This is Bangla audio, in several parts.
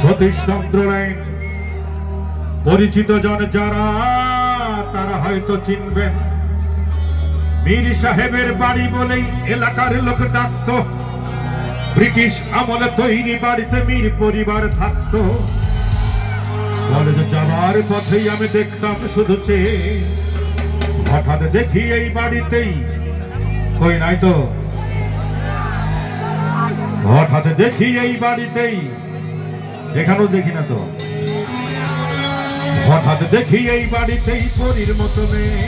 সতীশ চন্দ্র লাইন পরিচিত জন যারা তারা হয়তো চিনবেন। মীর সাহেবের বাড়ি বলেই এলাকার লোক ডাকত। ব্রিটিশ আমলে তৈরি বাড়িতে মীর পরিবার থাকতো। কলেজে যাওয়ার পথেই আমি দেখতাম শুধু চেয়ে। হঠাৎ দেখি এই বাড়িতেই কই নাই তো, হঠাৎ দেখি এই বাড়িতেই, এখানেও দেখি না তো, হঠাৎ দেখি এই বাড়িতেই পরীর মতো মেয়ে।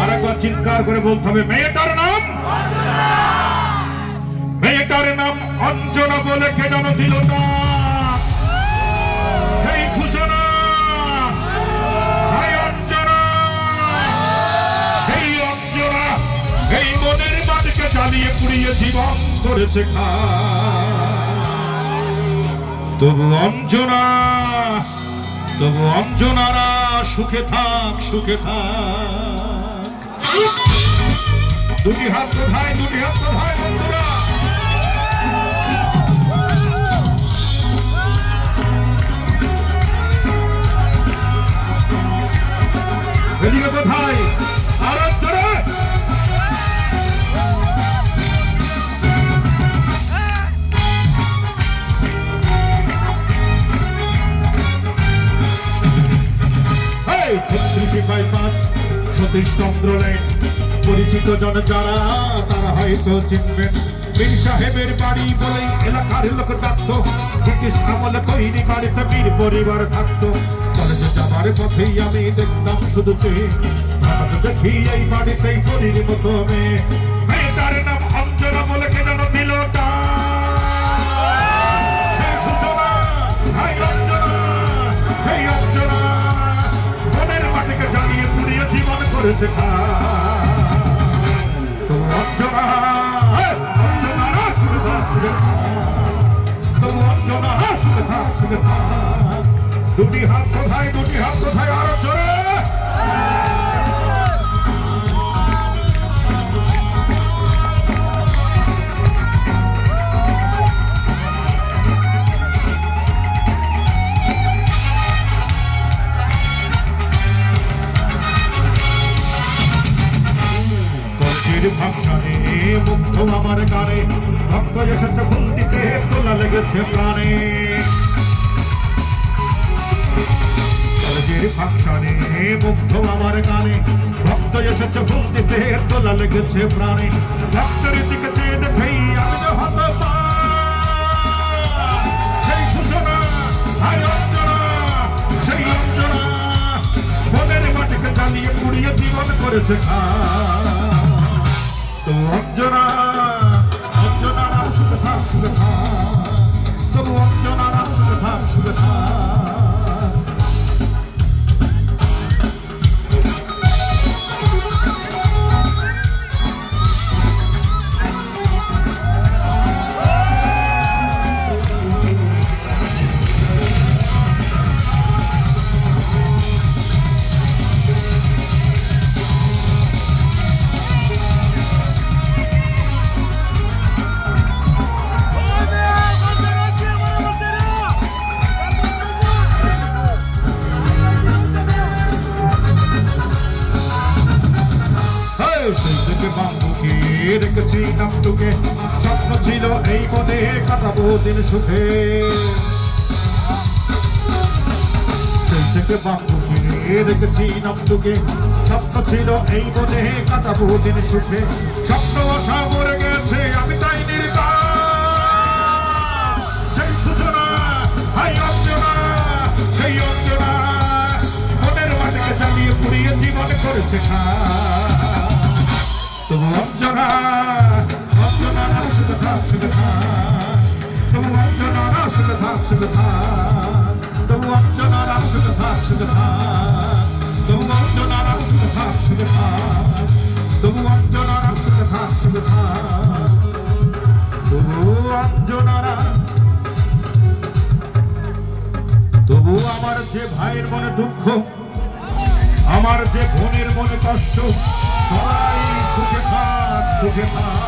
আরেকবার চিৎকার করে বলতে হবে, মেয়েটার নাম, মেয়েটার নাম অঞ্জনা বলে কে যেন দিল না, সেই সূচনা, অঞ্জনা, সেই অঞ্জনা এই মনের মাটিকে জ্বালিয়ে পুড়িয়ে জীবন করেছে খা। তবু অঞ্জনা, তবু অঞ্জনারা সুখে থাক, সুখে থাক। দুটি হাত কোথায়, দুটি হাত কোথায় বন্ধুরা? এদিকে কোথায়? আরো জোরে। সতীশ চন্দ্র লাইন পরিচিত জন যারা তারা হয়তো চিনবেন। মীর সাহেবের বাড়ি বলেই এলাকার লোক ডাকতো। ব্রিটিশ আমলে তৈরি বাড়িতে মীর পরিবার থাকতো। কলেজে যাবার পথেই আমি দেখতাম শুধু চেয়ে। দেখি এই বাড়িতেই পরীর মতো মেয়ে। মেয়েটার নাম অঞ্জনা বলে কে যেন দিল টা, সেই সূচনা, সেই অঞ্জনা, সেই অঞ্জনা মনের মাটিকে জ্বালিয়ে পুড়িয়ে জীবন করেছে খা। তবু অঞ্জনা, অঞ্জনারা সুখে থাক, সুখে থাক। তবু অঞ্জনা সুখে থাক, সুখে থাক। দুটি হাত কোথায়, দুটি হাত কোথায়? আরো জোরে। ভাবসানে মুগ্ধ আমার গানে, ভক্ত এসেছে ফুল দিতে, তোলা লেগেছে প্রাণে। কলেজের ভাবসানে মুগ্ধ আমার গানে, ভক্ত এসেছে ফুল দিতে, তোলা লেগেছে প্রাণে। ভক্তের দিকে চেয়ে দেখেই আমি হত পা, সেই সূচনা, হায় অঞ্জনা, সেই অঞ্জনা মনের মাটিকে জ্বালিয়ে পুড়িয়ে জীবন করেছে খা। তবু অঞ্জনা, অঞ্জনারা সুখে থাক, সুখে থাক। তবু অঞ্জনারা সুখে থাক, সুখে থাক। রেখেছি নামটুকে, স্বপ্ন ছিল এই মনে কাটাবো দিন সুখে। সেই থেকে বাম্বুকে রেখেছি নামটুকে, স্বপ্ন ছিল এই মনে কাটাবো দিন সুখে। স্বপ্ন আশা মরে গেছে, আমি তাই নির্বাক। সেই সূচনা, হাই অঞ্জনা, সেই অঞ্জনা মনের মাটিকে জ্বালিয়ে পুড়িয়ে জীবন করেছে খা। তবু অঞ্জনা, অঞ্জনারা সুখে থাক, সুখে থাক। তবু অঞ্জনারা সুখে থাক, সুখে থাক। তবু অঞ্জনারা সুখে থাক, সুখে থাক। তবু অঞ্জনারা সুখে থাক, সুখে থাক। তবু অঞ্জনারা সুখে থাক, সুখে থাক। তবু অঞ্জনারা, তবু আমার যে ভাইয়ের মনে দুঃখ, আমার যে বোনের মনে কষ্ট, সবাই সুখে থাক, সুখে থাক।